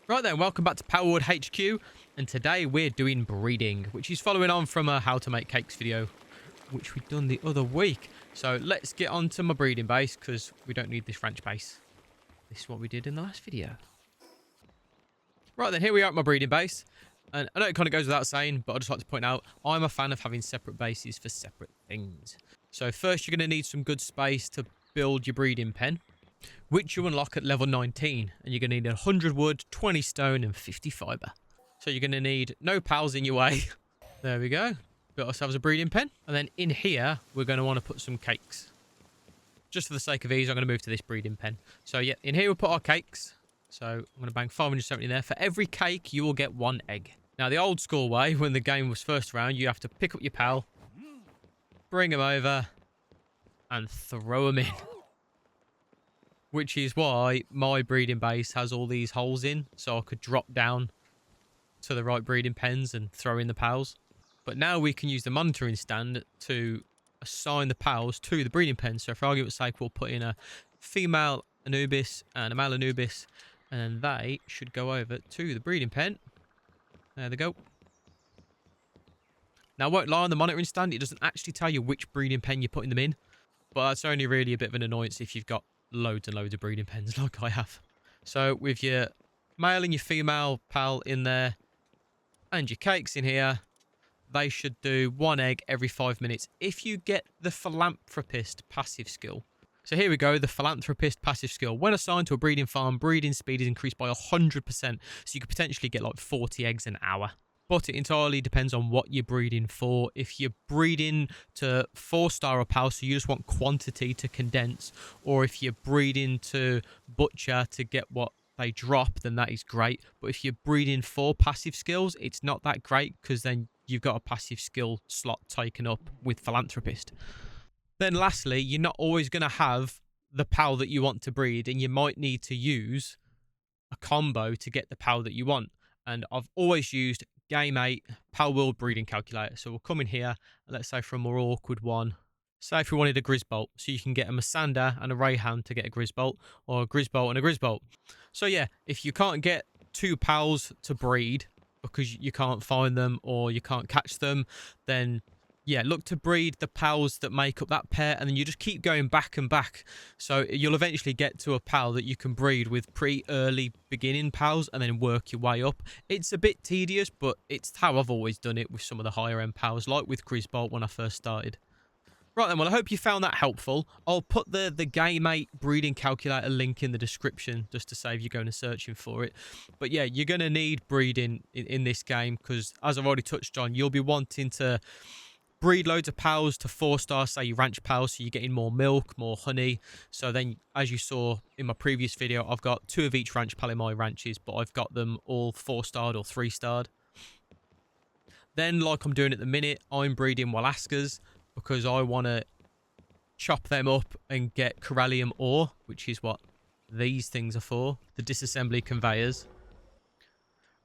Right then, welcome back to Palworld HQ, and today we're doing breeding, which is following on from a how to make cakes video, which we've done the other week. So let's get on to my breeding base, because we don't need this ranch base. This is what we did in the last video. Right then, here we are at my breeding base, and I know it kind of goes without saying, but I'd just like to point out, I'm a fan of having separate bases for separate things. So first, you're going to need some good space to build your breeding pen, which you unlock at level 19, and you're going to need 100 wood, 20 stone, and 50 fiber. So you're going to need no pals in your way. There we go. Built ourselves a breeding pen. And then in here, we're going to want to put some cakes. Just for the sake of ease, I'm going to move to this breeding pen. So yeah, in here we'll put our cakes. So I'm going to bang 570 there. For every cake, you will get 1 egg. Now, the old school way, when the game was first around, you have to pick up your pal, bring him over, and throw him in. Which is why my breeding base has all these holes in, so I could drop down to the right breeding pens and throw in the pals. But now we can use the monitoring stand to assign the pals to the breeding pen. So for argument's sake, we'll put in a female Anubis and a male Anubis, and they should go over to the breeding pen. There they go. Now, I won't lie, on the monitoring stand, it doesn't actually tell you which breeding pen you're putting them in, but that's only really a bit of an annoyance if you've got loads and loads of breeding pens like I have. So with your male and your female pal in there and your cakes in here, they should do 1 egg every 5 minutes if you get the philanthropist passive skill. So here we go, the philanthropist passive skill. When assigned to a breeding farm, breeding speed is increased by 100%, so you could potentially get like 40 eggs an hour. But it entirely depends on what you're breeding for. If you're breeding to 4-star or pal, so you just want quantity to condense, or if you're breeding to butcher to get what they drop, then that is great. But if you're breeding for passive skills, it's not that great, because then you've got a passive skill slot taken up with philanthropist. Then lastly, you're not always going to have the pal that you want to breed, and you might need to use a combo to get the pal that you want. And I've always used Game 8 Palworld breeding calculator. So we'll come in here, and let's say for a more awkward one, say if we wanted a Grisbolt, so you can get a Masanda and a Rayhan to get a Grisbolt, or a Grisbolt and a Grisbolt. So yeah, if you can't get 2 pals to breed because you can't find them or you can't catch them, then yeah, look to breed the pals that make up that pair, and then you just keep going back and back. So you'll eventually get to a pal that you can breed with pretty early beginning pals and then work your way up. It's a bit tedious, but it's how I've always done it with some of the higher end pals, like with Grisbolt when I first started. Right then, well, I hope you found that helpful. I'll put the Game 8 breeding calculator link in the description just to save you going and searching for it. But yeah, you're going to need breeding in this game because, as I've already touched on, you'll be wanting to breed loads of pals to 4-star, say your ranch pals, so you're getting more milk, more honey. So then, as you saw in my previous video, I've got 2 of each ranch pal in my ranches, but I've got them all 4-starred or 3-starred. Then, like I'm doing at the minute, I'm breeding Walaskas because I want to chop them up and get Corallium ore, which is what these things are for, the disassembly conveyors.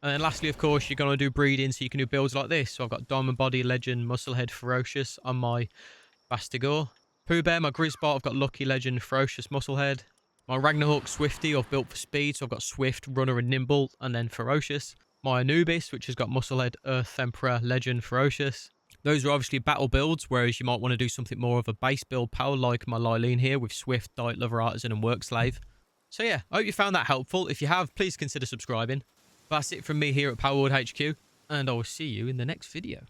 And then lastly, of course, you're going to do breeding, so you can do builds like this. So I've got Diamond Body, Legend, Musclehead, Ferocious on my Bastigor. Pooh Bear, my Grisbot, I've got Lucky, Legend, Ferocious, Musclehead. My Ragnarhawk Swifty, I've built for speed, so I've got Swift, Runner, and Nimble, and then Ferocious. My Anubis, which has got Musclehead, Earth, Emperor, Legend, Ferocious. Those are obviously battle builds, whereas you might want to do something more of a base build pal, like my Lylene here with Swift, Diet Lover, Artisan, and Work Slave. So yeah, I hope you found that helpful. If you have, please consider subscribing. That's it from me here at Palworld HQ, and I will see you in the next video.